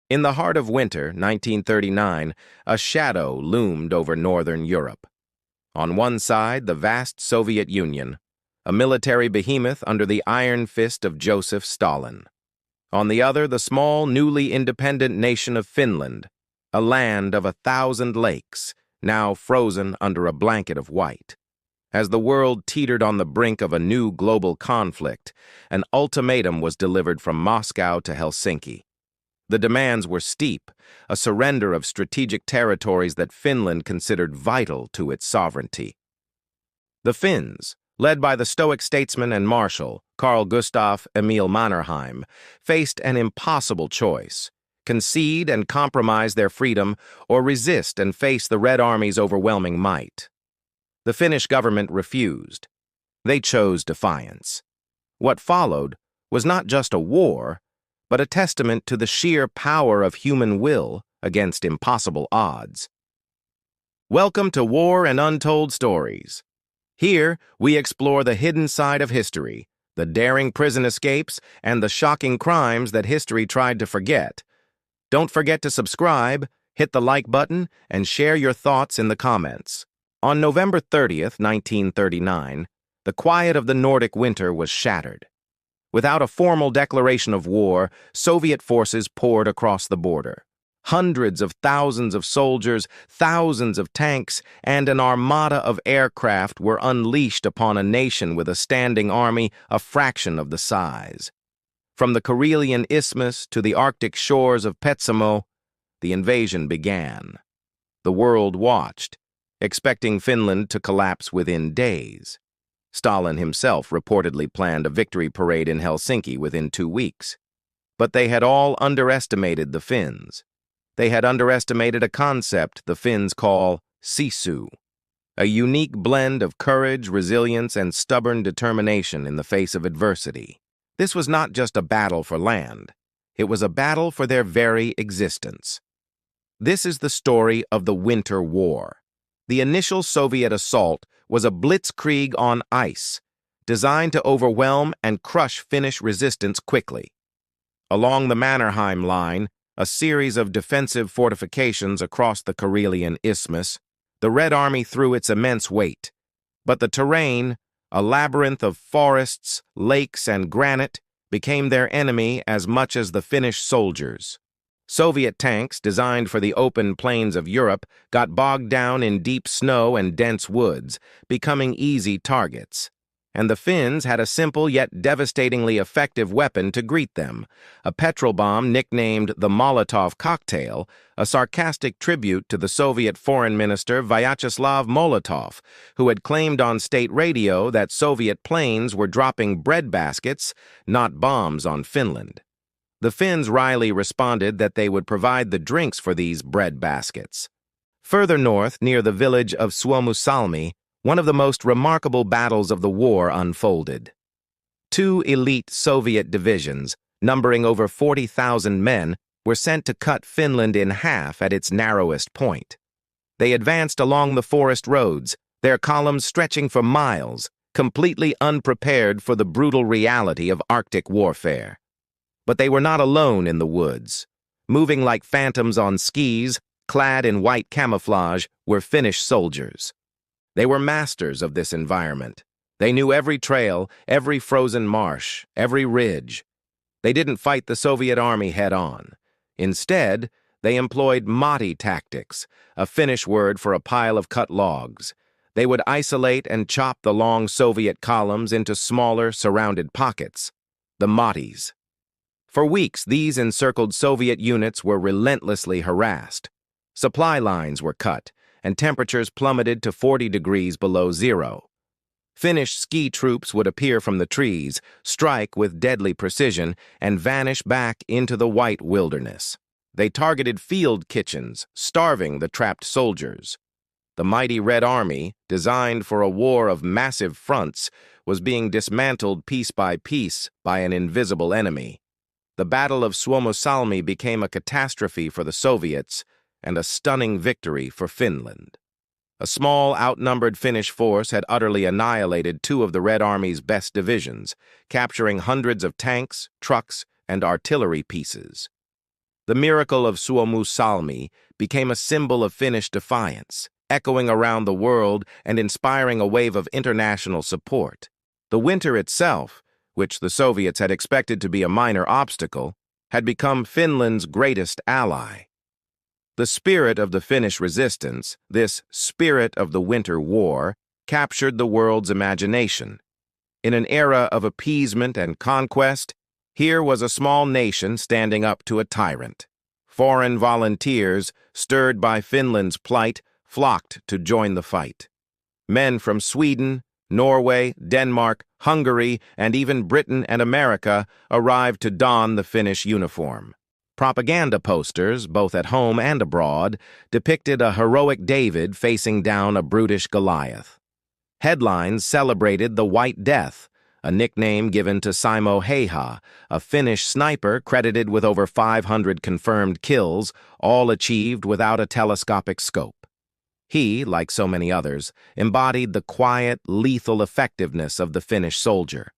In the heart of winter, 1939, a shadow loomed over northern Europe. On one side, the vast Soviet Union, a military behemoth under the iron fist of Joseph Stalin. On the other, the small, newly independent nation of Finland, a land of 1,000 lakes, now frozen under a blanket of white. As the world teetered on the brink of a new global conflict, an ultimatum was delivered from Moscow to Helsinki. The demands were steep, a surrender of strategic territories that Finland considered vital to its sovereignty. The Finns, led by the Stoic statesman and marshal, Carl Gustaf Emil Mannerheim, faced an impossible choice: concede and compromise their freedom, or resist and face the Red Army's overwhelming might. The Finnish government refused. They chose defiance. What followed was not just a war, but a testament to the sheer power of human will against impossible odds. Welcome to War and Untold Stories. Here, we explore the hidden side of history, the daring prison escapes, and the shocking crimes that history tried to forget. Don't forget to subscribe, hit the like button, and share your thoughts in the comments. On November 30th, 1939, the quiet of the Nordic winter was shattered. Without a formal declaration of war, Soviet forces poured across the border. Hundreds of thousands of soldiers, thousands of tanks, and an armada of aircraft were unleashed upon a nation with a standing army a fraction of the size. From the Karelian Isthmus to the Arctic shores of Petsamo, the invasion began. The world watched, expecting Finland to collapse within days. Stalin himself reportedly planned a victory parade in Helsinki within 2 weeks. But they had all underestimated the Finns. They had underestimated a concept the Finns call sisu, a unique blend of courage, resilience, and stubborn determination in the face of adversity. This was not just a battle for land. It was a battle for their very existence. This is the story of the Winter War. The initial Soviet assault was a blitzkrieg on ice, designed to overwhelm and crush Finnish resistance quickly. Along the Mannerheim Line, a series of defensive fortifications across the Karelian Isthmus, the Red Army threw its immense weight. But the terrain, a labyrinth of forests, lakes, and granite, became their enemy as much as the Finnish soldiers. Soviet tanks, designed for the open plains of Europe, got bogged down in deep snow and dense woods, becoming easy targets. And the Finns had a simple yet devastatingly effective weapon to greet them, a petrol bomb nicknamed the Molotov cocktail, a sarcastic tribute to the Soviet Foreign Minister Vyacheslav Molotov, who had claimed on state radio that Soviet planes were dropping bread baskets, not bombs, on Finland. The Finns wryly responded that they would provide the drinks for these bread baskets. Further north, near the village of Suomussalmi, one of the most remarkable battles of the war unfolded. 2 elite Soviet divisions, numbering over 40,000 men, were sent to cut Finland in half at its narrowest point. They advanced along the forest roads, their columns stretching for miles, completely unprepared for the brutal reality of Arctic warfare. But they were not alone in the woods. Moving like phantoms on skis, clad in white camouflage, were Finnish soldiers. They were masters of this environment. They knew every trail, every frozen marsh, every ridge. They didn't fight the Soviet army head-on. Instead, they employed matti tactics, a Finnish word for a pile of cut logs. They would isolate and chop the long Soviet columns into smaller, surrounded pockets, the mattis. For weeks, these encircled Soviet units were relentlessly harassed. Supply lines were cut, and temperatures plummeted to 40 degrees below zero. Finnish ski troops would appear from the trees, strike with deadly precision, and vanish back into the white wilderness. They targeted field kitchens, starving the trapped soldiers. The mighty Red Army, designed for a war of massive fronts, was being dismantled piece by piece by an invisible enemy. The Battle of Suomussalmi became a catastrophe for the Soviets and a stunning victory for Finland. A small, outnumbered Finnish force had utterly annihilated 2 of the Red Army's best divisions, capturing hundreds of tanks, trucks, and artillery pieces. The miracle of Suomussalmi became a symbol of Finnish defiance, echoing around the world and inspiring a wave of international support. The winter itself, which the Soviets had expected to be a minor obstacle, had become Finland's greatest ally. The spirit of the Finnish resistance, this spirit of the Winter War, captured the world's imagination. In an era of appeasement and conquest, here was a small nation standing up to a tyrant. Foreign volunteers, stirred by Finland's plight, flocked to join the fight. Men from Sweden, Norway, Denmark, Hungary, and even Britain and America arrived to don the Finnish uniform. Propaganda posters, both at home and abroad, depicted a heroic David facing down a brutish Goliath. Headlines celebrated the White Death, a nickname given to Simo Heiha, a Finnish sniper credited with over 500 confirmed kills, all achieved without a telescopic scope. He, like so many others, embodied the quiet, lethal effectiveness of the Finnish soldier.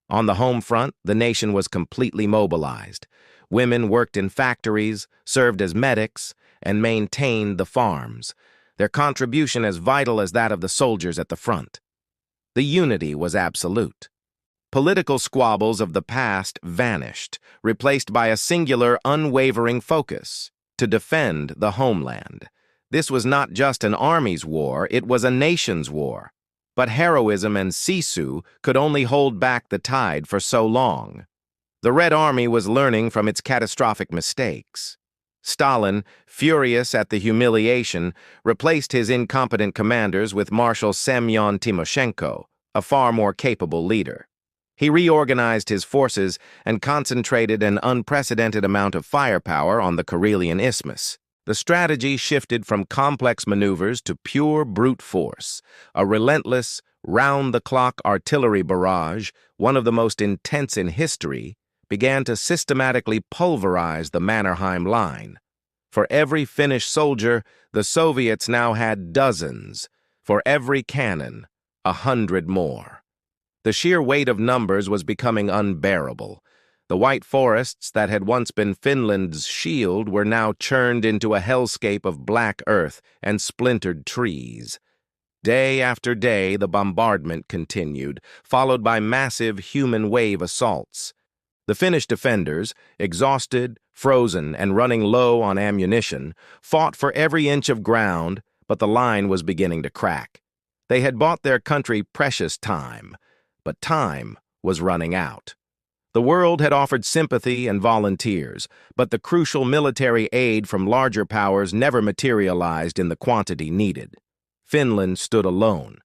On the home front, the nation was completely mobilized. Women worked in factories, served as medics, and maintained the farms, their contribution as vital as that of the soldiers at the front. The unity was absolute. Political squabbles of the past vanished, replaced by a singular, unwavering focus to defend the homeland. This was not just an army's war, it was a nation's war. But heroism and sisu could only hold back the tide for so long. The Red Army was learning from its catastrophic mistakes. Stalin, furious at the humiliation, replaced his incompetent commanders with Marshal Semyon Timoshenko, a far more capable leader. He reorganized his forces and concentrated an unprecedented amount of firepower on the Karelian Isthmus. The strategy shifted from complex maneuvers to pure brute force, a relentless, round-the-clock artillery barrage, one of the most intense in history, began to systematically pulverize the Mannerheim Line. For every Finnish soldier, the Soviets now had dozens. For every cannon, 100 more. The sheer weight of numbers was becoming unbearable. The white forests that had once been Finland's shield were now churned into a hellscape of black earth and splintered trees. Day after day, the bombardment continued, followed by massive human wave assaults. The Finnish defenders, exhausted, frozen, and running low on ammunition, fought for every inch of ground, but the line was beginning to crack. They had bought their country precious time, but time was running out. The world had offered sympathy and volunteers, but the crucial military aid from larger powers never materialized in the quantity needed. Finland stood alone.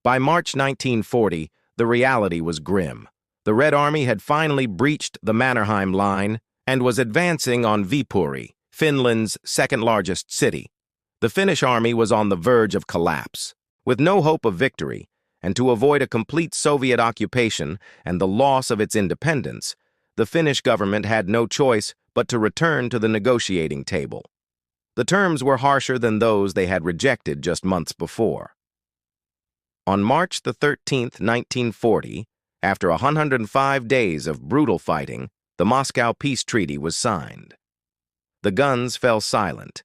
By March 1940, the reality was grim. The Red Army had finally breached the Mannerheim Line and was advancing on Viipuri, Finland's second-largest city. The Finnish army was on the verge of collapse. With no hope of victory, and to avoid a complete Soviet occupation and the loss of its independence, the Finnish government had no choice but to return to the negotiating table. The terms were harsher than those they had rejected just months before. On March 13, 1940, after 105 days of brutal fighting, the Moscow Peace Treaty was signed. The guns fell silent.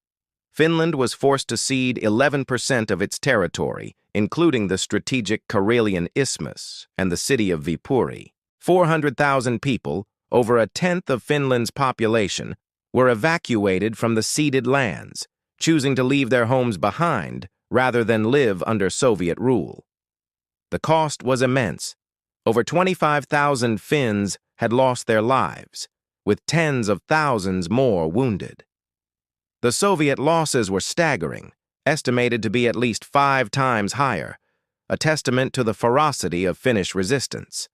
Finland was forced to cede 11% of its territory, including the strategic Karelian Isthmus and the city of Viipuri. 400,000 people, over a tenth of Finland's population, were evacuated from the ceded lands, choosing to leave their homes behind rather than live under Soviet rule. The cost was immense. Over 25,000 Finns had lost their lives, with tens of thousands more wounded. The Soviet losses were staggering, estimated to be at least 5 times higher, a testament to the ferocity of Finnish resistance.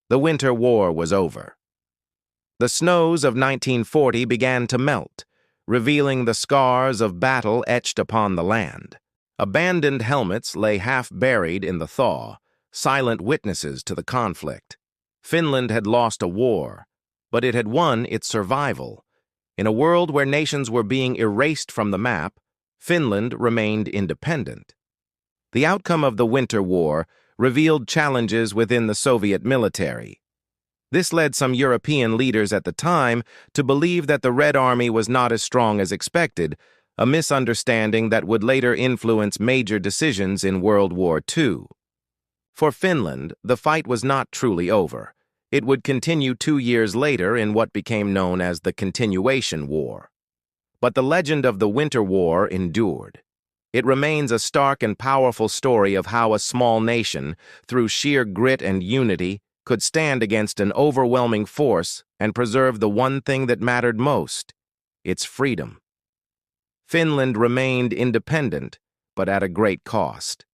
The Winter War was over. The snows of 1940 began to melt, revealing the scars of battle etched upon the land. Abandoned helmets lay half buried in the thaw, silent witnesses to the conflict. Finland had lost a war, but it had won its survival. In a world where nations were being erased from the map, Finland remained independent. The outcome of the Winter War revealed challenges within the Soviet military. This led some European leaders at the time to believe that the Red Army was not as strong as expected, a misunderstanding that would later influence major decisions in World War II. For Finland, the fight was not truly over. It would continue 2 years later in what became known as the Continuation War. But the legend of the Winter War endured. It remains a stark and powerful story of how a small nation, through sheer grit and unity, could stand against an overwhelming force and preserve the one thing that mattered most, its freedom. Finland remained independent, but at a great cost.